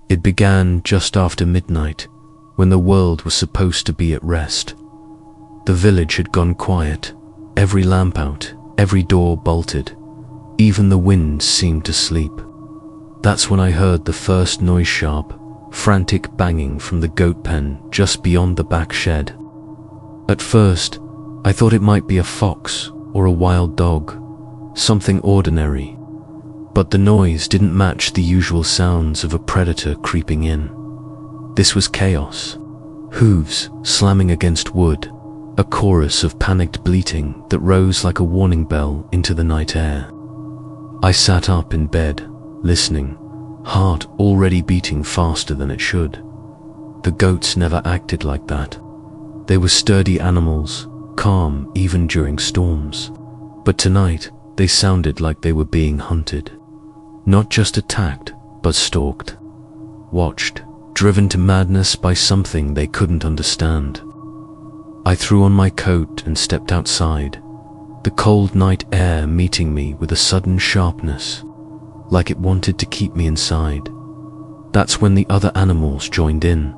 It began just after midnight, when the world was supposed to be at rest. The village had gone quiet, every lamp out, every door bolted. Even the wind seemed to sleep. That's when I heard the first noise, sharp, frantic banging from the goat pen just beyond the back shed. At first, I thought it might be a fox or a wild dog, something ordinary. But the noise didn't match the usual sounds of a predator creeping in. This was chaos. Hooves slamming against wood, a chorus of panicked bleating that rose like a warning bell into the night air. I sat up in bed, listening, heart already beating faster than it should. The goats never acted like that. They were sturdy animals, calm even during storms. But tonight, they sounded like they were being hunted. Not just attacked, but stalked. Watched, driven to madness by something they couldn't understand. I threw on my coat and stepped outside, the cold night air meeting me with a sudden sharpness, like it wanted to keep me inside. That's when the other animals joined in.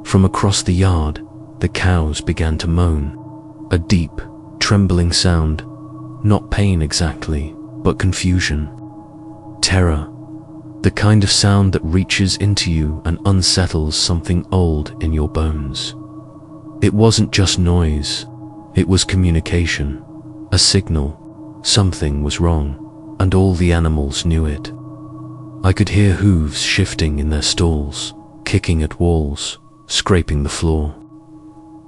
From across the yard, the cows began to moan, a deep, trembling sound, not pain exactly, but confusion. Terror, the kind of sound that reaches into you and unsettles something old in your bones. It wasn't just noise, it was communication, a signal. Something was wrong, and all the animals knew it. I could hear hooves shifting in their stalls, kicking at walls, scraping the floor.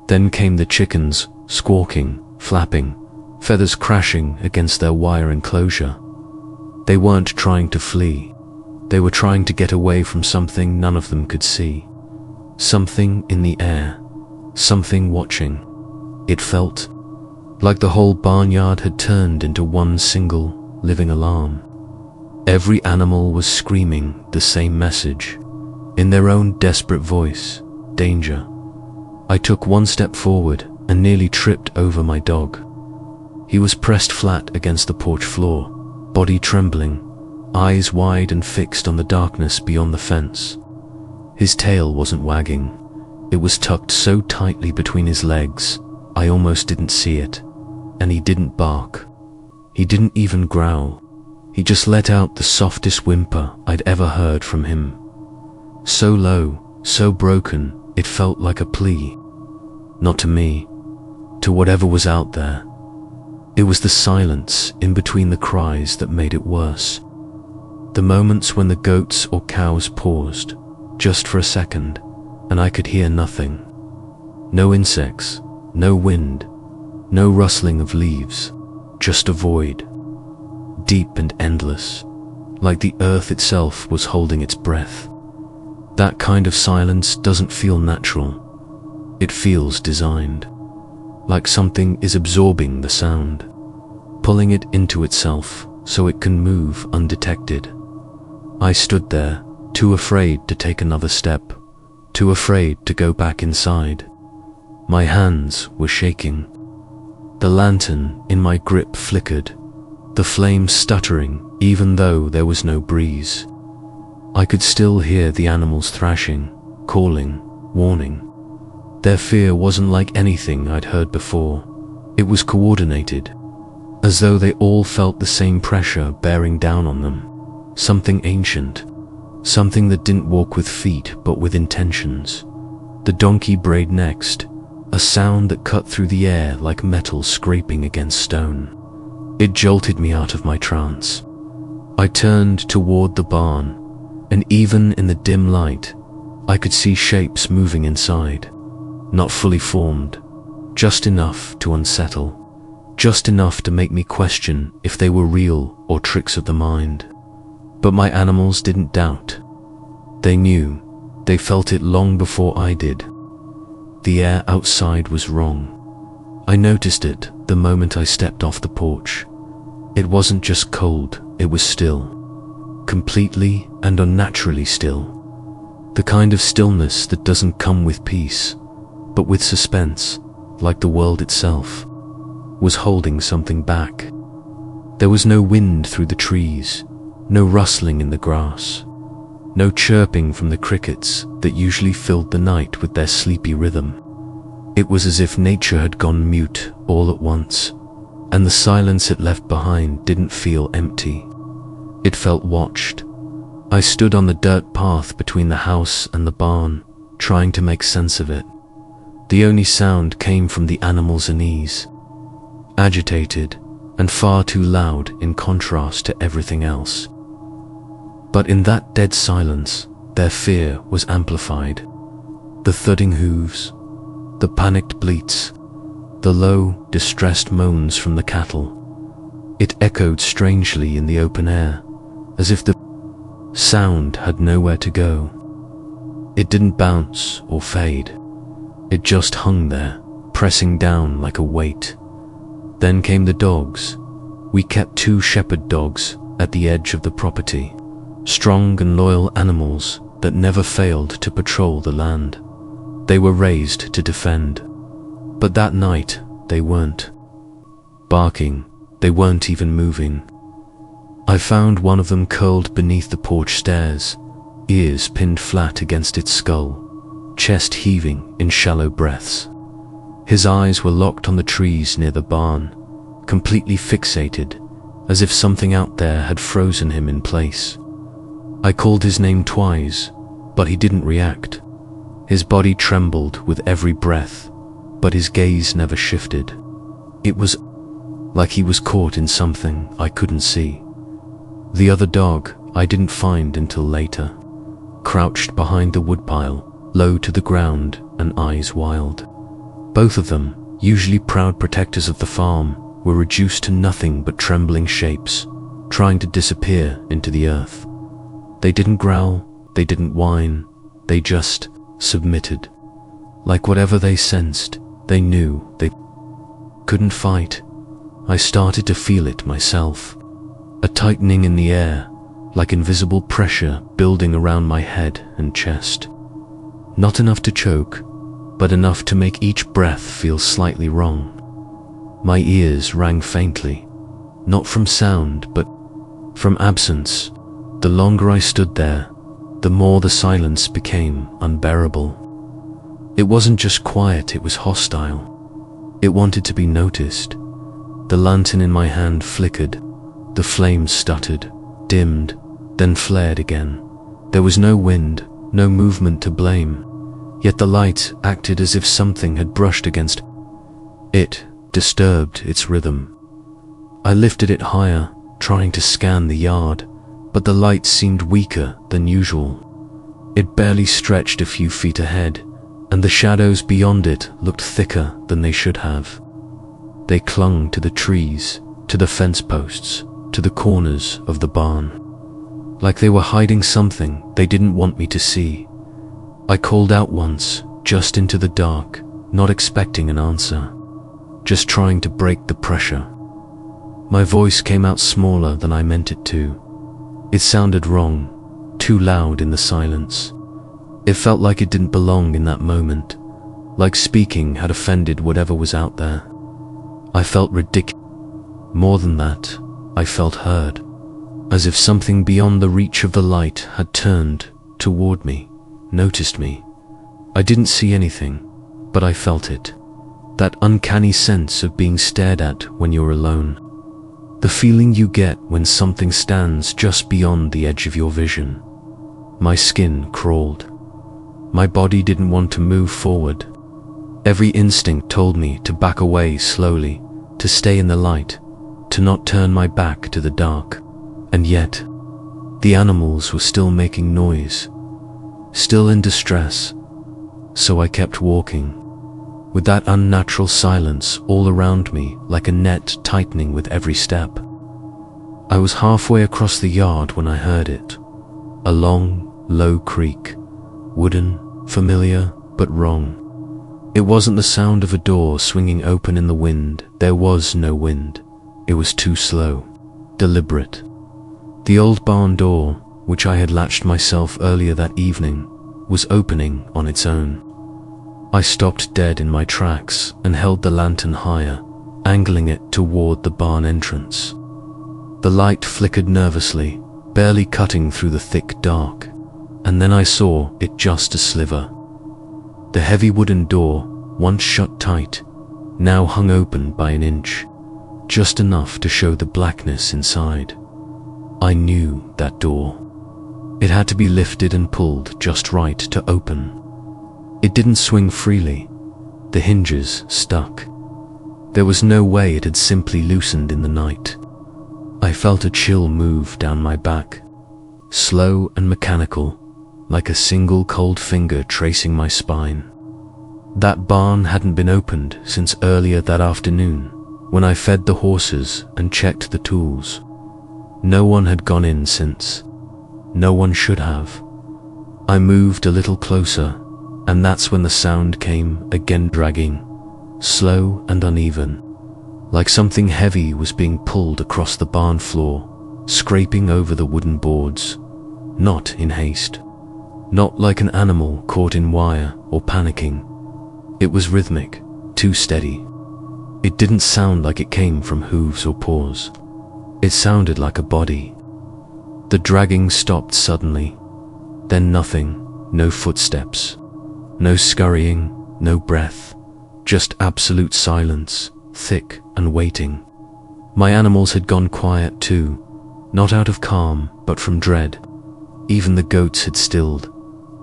Then came the chickens, squawking, flapping, feathers crashing against their wire enclosure. They weren't trying to flee. They were trying to get away from something none of them could see. Something in the air, something watching. It felt like the whole barnyard had turned into one single, living alarm. Every animal was screaming the same message, in their own desperate voice: danger. I took one step forward and nearly tripped over my dog. He was pressed flat against the porch floor, body trembling, eyes wide and fixed on the darkness beyond the fence. His tail wasn't wagging. It was tucked so tightly between his legs, I almost didn't see it. And he didn't bark. He didn't even growl. He just let out the softest whimper I'd ever heard from him. So low, so broken, it felt like a plea. Not to me, to whatever was out there. It was the silence in between the cries that made it worse. The moments when the goats or cows paused, just for a second, and I could hear nothing. No insects, no wind, no rustling of leaves, just a void. Deep and endless, like the earth itself was holding its breath. That kind of silence doesn't feel natural. It feels designed, like something is absorbing the sound, pulling it into itself so it can move undetected. I stood there, too afraid to take another step, too afraid to go back inside. My hands were shaking. The lantern in my grip flickered, the flame stuttering even though there was no breeze. I could still hear the animals thrashing, calling, warning. Their fear wasn't like anything I'd heard before. It was coordinated, as though they all felt the same pressure bearing down on them. Something ancient, something that didn't walk with feet but with intentions. The donkey brayed next, a sound that cut through the air like metal scraping against stone. It jolted me out of my trance. I turned toward the barn, and even in the dim light, I could see shapes moving inside. Not fully formed, just enough to unsettle, just enough to make me question if they were real or tricks of the mind. But my animals didn't doubt. They knew, they felt it long before I did. The air outside was wrong. I noticed it the moment I stepped off the porch. It wasn't just cold, it was still. Completely and unnaturally still. The kind of stillness that doesn't come with peace, but with suspense, like the world itself was holding something back. There was no wind through the trees, no rustling in the grass, no chirping from the crickets that usually filled the night with their sleepy rhythm. It was as if nature had gone mute all at once, and the silence it left behind didn't feel empty. It felt watched. I stood on the dirt path between the house and the barn, trying to make sense of it. The only sound came from the animals' unease, agitated and far too loud in contrast to everything else. But in that dead silence, their fear was amplified. The thudding hooves, the panicked bleats, the low, distressed moans from the cattle. It echoed strangely in the open air, as if the sound had nowhere to go. It didn't bounce or fade. It just hung there, pressing down like a weight. Then came the dogs. We kept 2 shepherd dogs at the edge of the property, strong and loyal animals that never failed to patrol the land. They were raised to defend. But that night, they weren't barking. They weren't even moving. I found one of them curled beneath the porch stairs, ears pinned flat against its skull, chest heaving in shallow breaths. His eyes were locked on the trees near the barn, completely fixated, as if something out there had frozen him in place. I called his name twice, but he didn't react. His body trembled with every breath, but his gaze never shifted. It was like he was caught in something I couldn't see. The other dog I didn't find until later, crouched behind the woodpile, low to the ground and eyes wild. Both of them, usually proud protectors of the farm, were reduced to nothing but trembling shapes, trying to disappear into the earth. They didn't growl, they didn't whine, they just submitted. Like whatever they sensed, they knew they couldn't fight. I started to feel it myself. A tightening in the air, like invisible pressure building around my head and chest. Not enough to choke, but enough to make each breath feel slightly wrong. My ears rang faintly, not from sound, but from absence. The longer I stood there, the more the silence became unbearable. It wasn't just quiet, it was hostile. It wanted to be noticed. The lantern in my hand flickered. The flames stuttered, dimmed, then flared again. There was no wind, no movement to blame, yet the light acted as if something had brushed against it, disturbed its rhythm. I lifted it higher, trying to scan the yard, but the light seemed weaker than usual. It barely stretched a few feet ahead, and the shadows beyond it looked thicker than they should have. They clung to the trees, to the fence posts, to the corners of the barn, like they were hiding something they didn't want me to see. I called out once, just into the dark, not expecting an answer, just trying to break the pressure. My voice came out smaller than I meant it to. It sounded wrong, too loud in the silence. It felt like it didn't belong in that moment, like speaking had offended whatever was out there. I felt ridiculous. More than that, I felt heard, as if something beyond the reach of the light had turned toward me, noticed me. I didn't see anything, but I felt it. That uncanny sense of being stared at when you're alone. The feeling you get when something stands just beyond the edge of your vision. My skin crawled. My body didn't want to move forward. Every instinct told me to back away slowly, to stay in the light, to not turn my back to the dark. And yet, the animals were still making noise, still in distress, so I kept walking, with that unnatural silence all around me like a net tightening with every step. I was halfway across the yard when I heard it. A long, low creak, wooden, familiar, but wrong. It wasn't the sound of a door swinging open in the wind. There was no wind. It was too slow, deliberate. The old barn door, which I had latched myself earlier that evening, was opening on its own. I stopped dead in my tracks and held the lantern higher, angling it toward the barn entrance. The light flickered nervously, barely cutting through the thick dark. and then I saw it just a sliver. The heavy wooden door, once shut tight, now hung open by an inch, just enough to show the blackness inside. I knew that door. It had to be lifted and pulled just right to open. It didn't swing freely. The hinges stuck. There was no way it had simply loosened in the night. I felt a chill move down my back, slow and mechanical, like a single cold finger tracing my spine. That barn hadn't been opened since earlier that afternoon, when I fed the horses and checked the tools. No one had gone in since. No one should have. I moved a little closer, and that's when the sound came again, dragging, slow and uneven, like something heavy was being pulled across the barn floor, scraping over the wooden boards, not in haste, not like an animal caught in wire or panicking. It was rhythmic, too steady. It didn't sound like it came from hooves or paws. It sounded like a body. The dragging stopped suddenly, then nothing, no footsteps, no scurrying, no breath, just absolute silence, thick and waiting. My animals had gone quiet too, not out of calm, but from dread. Even the goats had stilled,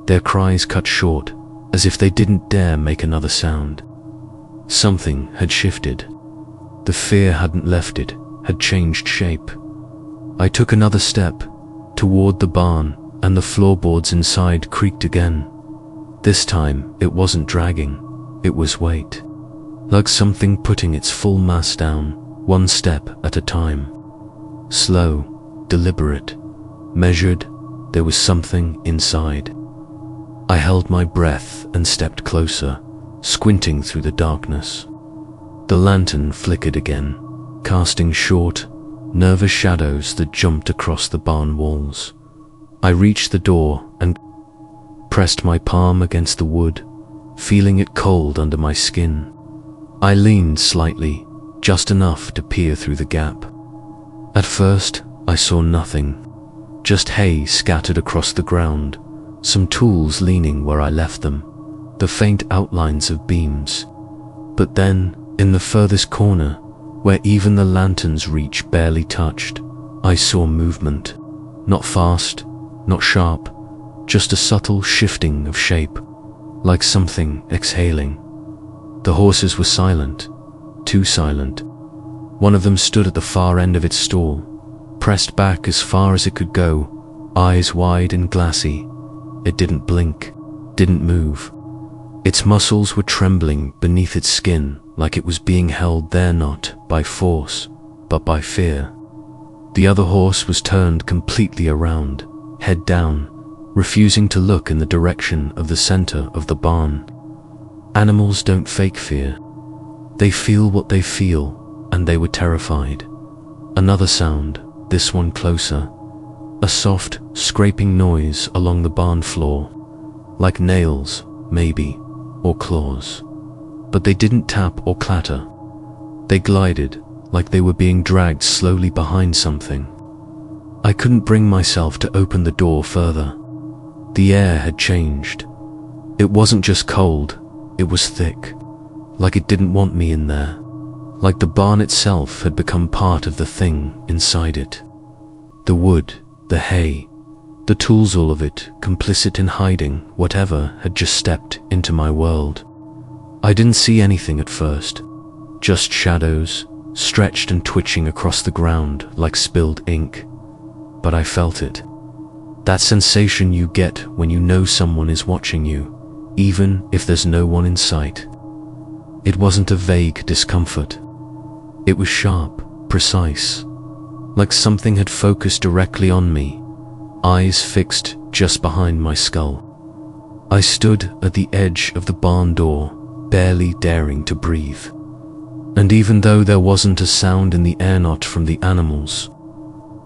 their cries cut short, as if they didn't dare make another sound. Something had shifted. The fear hadn't left it, had changed shape. I took another step toward the barn, and the floorboards inside creaked again. This time, it wasn't dragging, it was weight. Like something putting its full mass down, one step at a time. Slow, deliberate, measured. There was something inside. I held my breath and stepped closer, squinting through the darkness. The lantern flickered again, casting short, nervous shadows that jumped across the barn walls. I reached the door and pressed my palm against the wood, feeling it cold under my skin. I leaned slightly, just enough to peer through the gap. At first, I saw nothing, just hay scattered across the ground, some tools leaning where I left them, the faint outlines of beams. But then, in the furthest corner, where even the lantern's reach barely touched, I saw movement. Not fast, not sharp, just a subtle shifting of shape, like something exhaling. The horses were silent, too silent. One of them stood at the far end of its stall, pressed back as far as it could go, eyes wide and glassy. It didn't blink, didn't move. Its muscles were trembling beneath its skin, like it was being held there not by force, but by fear. The other horse was turned completely around, head down, refusing to look in the direction of the center of the barn. Animals don't fake fear. They feel what they feel, and they were terrified. Another sound, this one closer. A soft, scraping noise along the barn floor, like nails, maybe, or claws. But they didn't tap or clatter. They glided, like they were being dragged slowly behind something. I couldn't bring myself to open the door further. The air had changed. It wasn't just cold, it was thick, like it didn't want me in there, like the barn itself had become part of the thing inside it. The wood, the hay, the tools, all of it, complicit in hiding whatever had just stepped into my world. I didn't see anything at first, just shadows, stretched and twitching across the ground like spilled ink. But I felt it. That sensation you get when you know someone is watching you, even if there's no one in sight. It wasn't a vague discomfort. It was sharp, precise, like something had focused directly on me, eyes fixed just behind my skull. I stood at the edge of the barn door, barely daring to breathe. And even though there wasn't a sound in the air, not from the animals,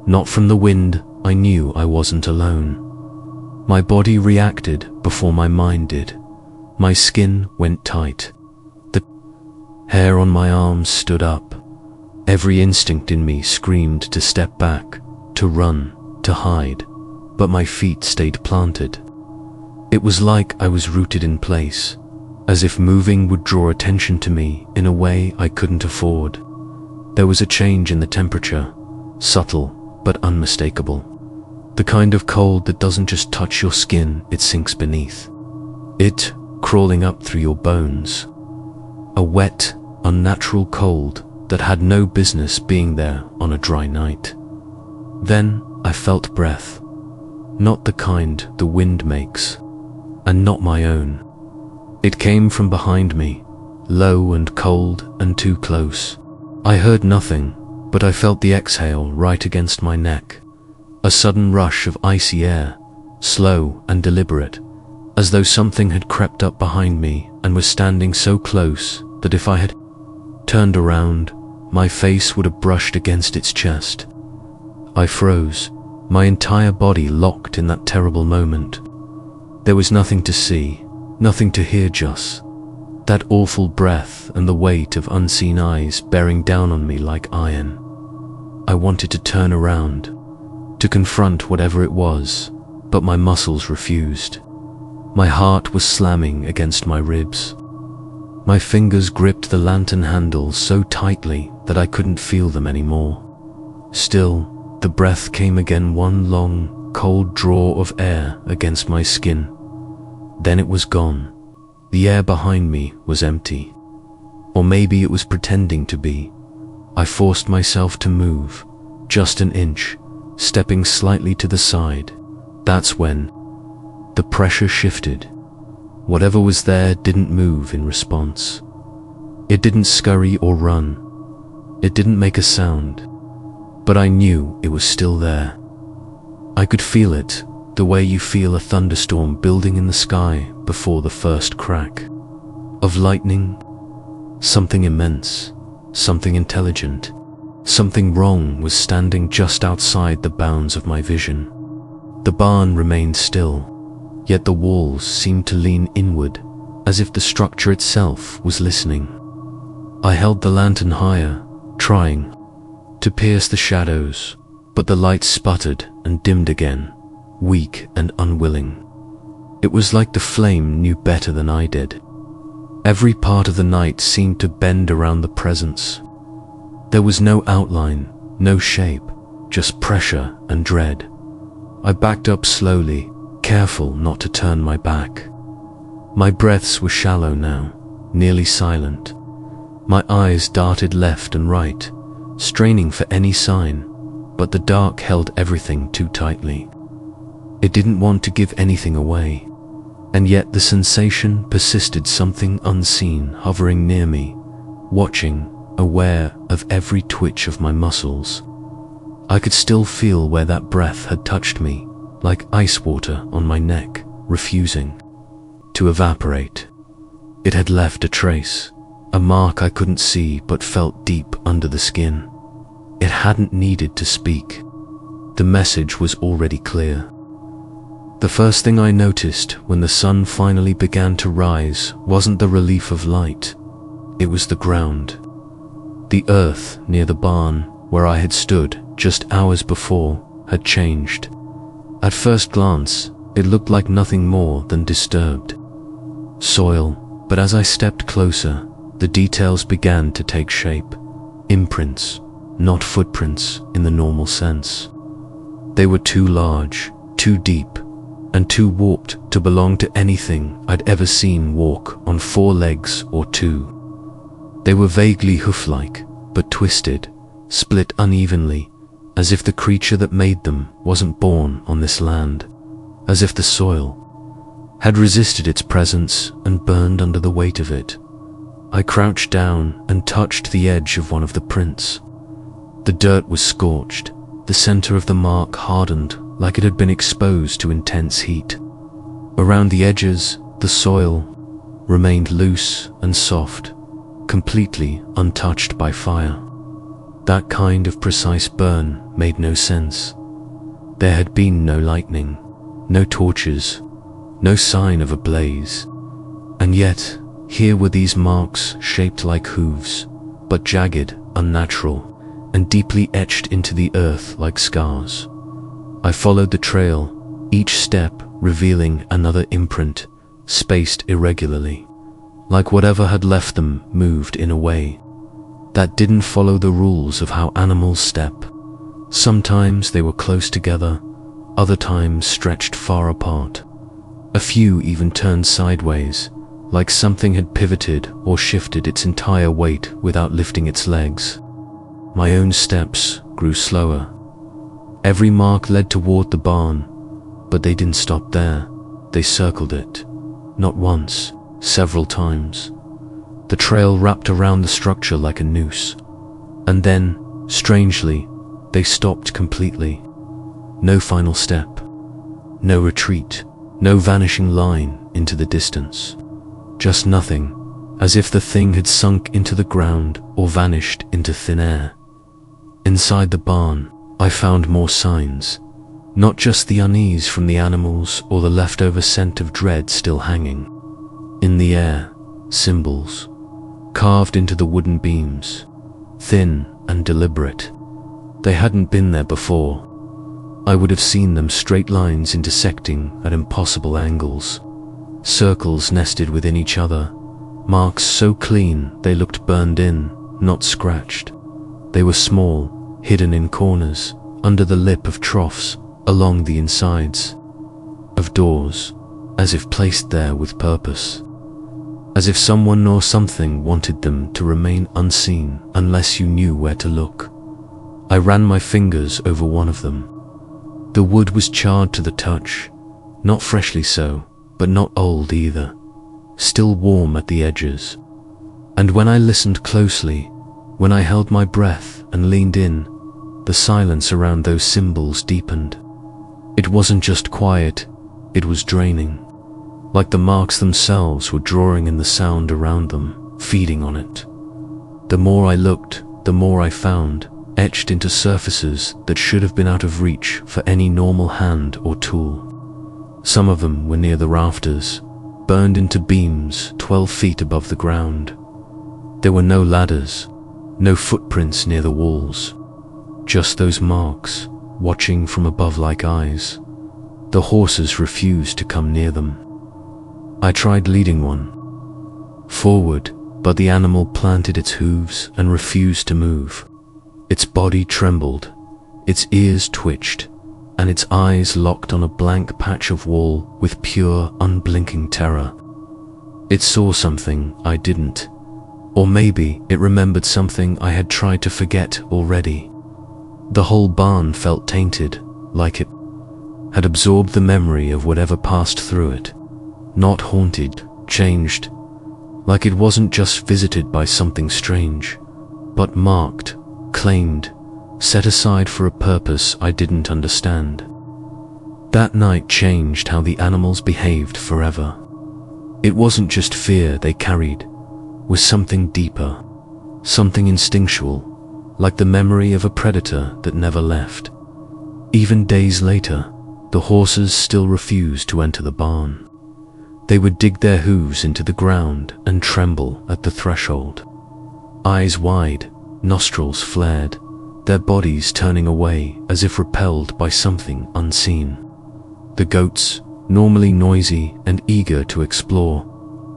not from the wind, I knew I wasn't alone. My body reacted before my mind did. My skin went tight. The hair on my arms stood up. Every instinct in me screamed to step back, to run, to hide, but my feet stayed planted. It was like I was rooted in place, as if moving would draw attention to me in a way I couldn't afford. There was a change in the temperature, subtle but unmistakable. The kind of cold that doesn't just touch your skin, it sinks beneath. It crawling up through your bones. A wet, unnatural cold that had no business being there on a dry night. Then I felt breath, not the kind the wind makes, and not my own. It came from behind me, low and cold and too close. I heard nothing, but I felt the exhale right against my neck. A sudden rush of icy air, slow and deliberate, as though something had crept up behind me and was standing so close that if I had turned around, my face would have brushed against its chest. I froze, my entire body locked in that terrible moment. There was nothing to see, nothing to hear, just that awful breath and the weight of unseen eyes bearing down on me like iron. I wanted to turn around, to confront whatever it was, but my muscles refused. My heart was slamming against my ribs. My fingers gripped the lantern handle so tightly that I couldn't feel them anymore. Still, the breath came again, one long, cold draw of air against my skin. Then it was gone. The air behind me was empty. Or maybe it was pretending to be. I forced myself to move, just an inch, stepping slightly to the side. That's when the pressure shifted. Whatever was there didn't move in response. It didn't scurry or run. It didn't make a sound. But I knew it was still there. I could feel it, the way you feel a thunderstorm building in the sky before the first crack of lightning. Something immense, something intelligent, something wrong was standing just outside the bounds of my vision. The barn remained still, yet the walls seemed to lean inward, as if the structure itself was listening. I held the lantern higher, trying to pierce the shadows, but the light sputtered and dimmed again, weak and unwilling. It was like the flame knew better than I did. Every part of the night seemed to bend around the presence. There was no outline, no shape, just pressure and dread. I backed up slowly, careful not to turn my back. My breaths were shallow now, nearly silent. My eyes darted left and right, straining for any sign, but the dark held everything too tightly. It didn't want to give anything away, and yet the sensation persisted, something unseen hovering near me, watching, aware of every twitch of my muscles. I could still feel where that breath had touched me, like ice water on my neck, refusing to evaporate. It had left a trace, a mark I couldn't see but felt deep under the skin. It hadn't needed to speak. The message was already clear. The first thing I noticed when the sun finally began to rise wasn't the relief of light. It was the ground. The earth near the barn, where I had stood just hours before, had changed. At first glance, it looked like nothing more than disturbed soil, but as I stepped closer, the details began to take shape. Imprints, not footprints in the normal sense. They were too large, too deep, and too warped to belong to anything I'd ever seen walk on 4 legs or 2. They were vaguely hoof-like, but twisted, split unevenly, as if the creature that made them wasn't born on this land, as if the soil had resisted its presence and burned under the weight of it. I crouched down and touched the edge of one of the prints. The dirt was scorched, the center of the mark hardened like it had been exposed to intense heat. Around the edges, the soil remained loose and soft, completely untouched by fire. That kind of precise burn made no sense. There had been no lightning, no torches, no sign of a blaze. And yet, here were these marks shaped like hooves, but jagged, unnatural, and deeply etched into the earth like scars. I followed the trail, each step revealing another imprint, spaced irregularly, like whatever had left them moved in a way that didn't follow the rules of how animals step. Sometimes they were close together, other times stretched far apart. A few even turned sideways, like something had pivoted or shifted its entire weight without lifting its legs. My own steps grew slower. Every mark led toward the barn, but they didn't stop there. They circled it. Not once, several times. The trail wrapped around the structure like a noose. And then, strangely, they stopped completely. No final step. No retreat. No vanishing line into the distance. Just nothing, as if the thing had sunk into the ground or vanished into thin air. Inside the barn, I found more signs. Not just the unease from the animals or the leftover scent of dread still hanging. In the air, symbols, carved into the wooden beams, thin and deliberate. They hadn't been there before. I would have seen them straight lines intersecting at impossible angles, circles nested within each other, marks so clean they looked burned in, not scratched. They were small, hidden in corners, under the lip of troughs, along the insides of doors, as if placed there with purpose. As if someone or something wanted them to remain unseen unless you knew where to look. I ran my fingers over one of them. The wood was charred to the touch, not freshly so, but not old either, still warm at the edges. And when I listened closely, when I held my breath and leaned in, the silence around those symbols deepened. It wasn't just quiet, it was draining. Like the marks themselves were drawing in the sound around them, feeding on it. The more I looked, the more I found, etched into surfaces that should have been out of reach for any normal hand or tool. Some of them were near the rafters, burned into beams 12 feet above the ground. There were no ladders, no footprints near the walls, just those marks, watching from above like eyes. The horses refused to come near them. I tried leading one forward, but the animal planted its hooves and refused to move. Its body trembled, its ears twitched, and its eyes locked on a blank patch of wall with pure, unblinking terror. It saw something I didn't, or maybe it remembered something I had tried to forget already. The whole barn felt tainted, like it had absorbed the memory of whatever passed through it. Not haunted, changed, like it wasn't just visited by something strange, but marked, claimed, set aside for a purpose I didn't understand. That night changed how the animals behaved forever. It wasn't just fear they carried, was something deeper, something instinctual, like the memory of a predator that never left. Even days later, the horses still refused to enter the barn. They would dig their hooves into the ground and tremble at the threshold. Eyes wide, nostrils flared, their bodies turning away as if repelled by something unseen. The goats, normally noisy and eager to explore,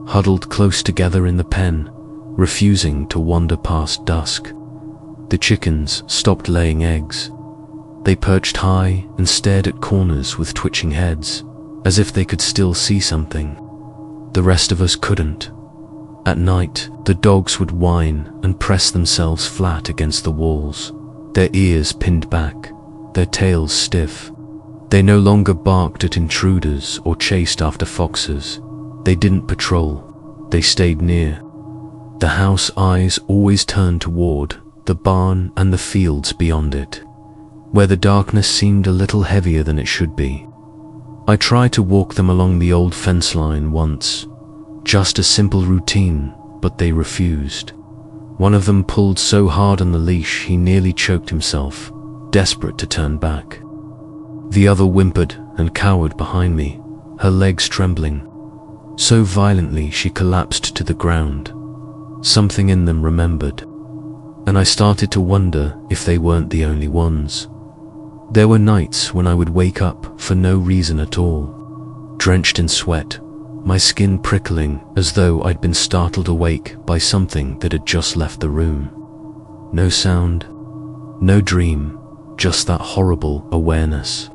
huddled close together in the pen, refusing to wander past dusk. The chickens stopped laying eggs. They perched high and stared at corners with twitching heads, as if they could still see something. The rest of us couldn't. At night, the dogs would whine and press themselves flat against the walls, their ears pinned back, their tails stiff. They no longer barked at intruders or chased after foxes. They didn't patrol, they stayed near. The house eyes always turned toward the barn and the fields beyond it, where the darkness seemed a little heavier than it should be. I tried to walk them along the old fence line once, just a simple routine, but they refused. One of them pulled so hard on the leash he nearly choked himself, desperate to turn back. The other whimpered and cowered behind me, her legs trembling, so violently she collapsed to the ground. Something in them remembered, and I started to wonder if they weren't the only ones. There were nights when I would wake up for no reason at all, drenched in sweat, my skin prickling as though I'd been startled awake by something that had just left the room. No sound, no dream, just that horrible awareness.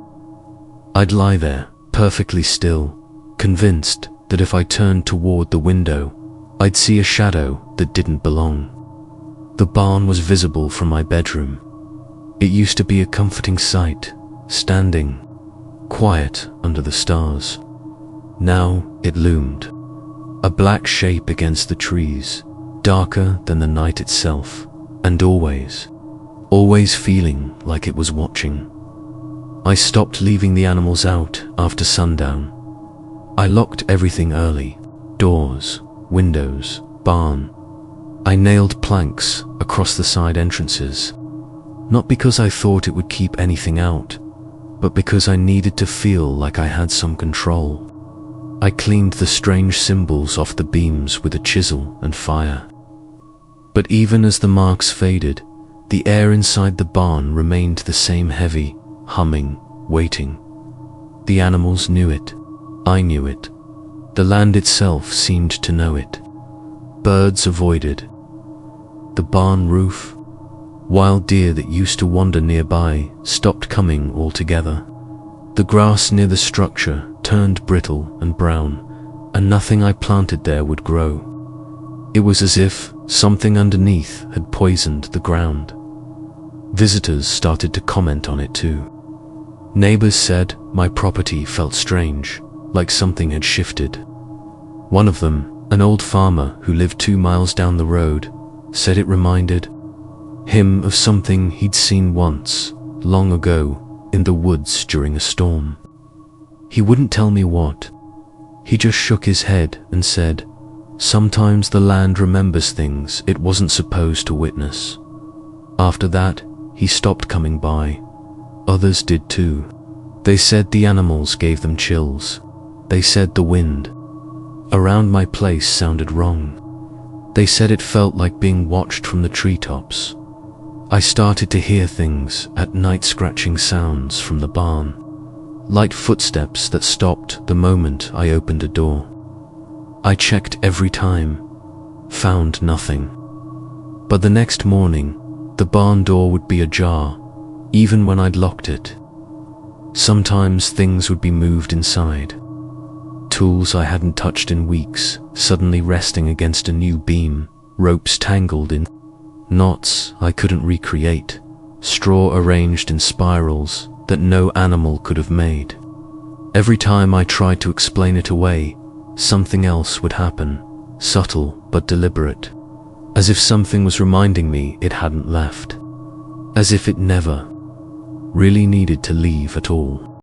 I'd lie there, perfectly still, convinced that if I turned toward the window, I'd see a shadow that didn't belong. The barn was visible from my bedroom. It used to be a comforting sight, standing, quiet under the stars. Now it loomed, a black shape against the trees, darker than the night itself, and always feeling like it was watching. I stopped leaving the animals out after sundown. I locked everything early, doors, windows, barn. I nailed planks across the side entrances, not because I thought it would keep anything out, but because I needed to feel like I had some control. I cleaned the strange symbols off the beams with a chisel and fire. But even as the marks faded, the air inside the barn remained the same, heavy, humming, waiting. The animals knew it. I knew it. The land itself seemed to know it. Birds avoided the barn roof. Wild deer that used to wander nearby stopped coming altogether. The grass near the structure turned brittle and brown, and nothing I planted there would grow. It was as if something underneath had poisoned the ground. Visitors started to comment on it too. Neighbors said my property felt strange, like something had shifted. One of them, an old farmer who lived 2 miles down the road, said it reminded him of something he'd seen once, long ago, in the woods during a storm. He wouldn't tell me what. He just shook his head and said, "Sometimes the land remembers things it wasn't supposed to witness." After that, he stopped coming by. Others did too. They said the animals gave them chills. They said the wind around my place sounded wrong. They said it felt like being watched from the treetops. I started to hear things at night, scratching sounds from the barn, light footsteps that stopped the moment I opened a door. I checked every time, found nothing. But the next morning, the barn door would be ajar, even when I'd locked it. Sometimes things would be moved inside. Tools I hadn't touched in weeks, suddenly resting against a new beam, ropes tangled in knots I couldn't recreate, straw arranged in spirals that no animal could have made. Every time I tried to explain it away, something else would happen, subtle but deliberate, as if something was reminding me it hadn't left, as if it never really needed to leave at all.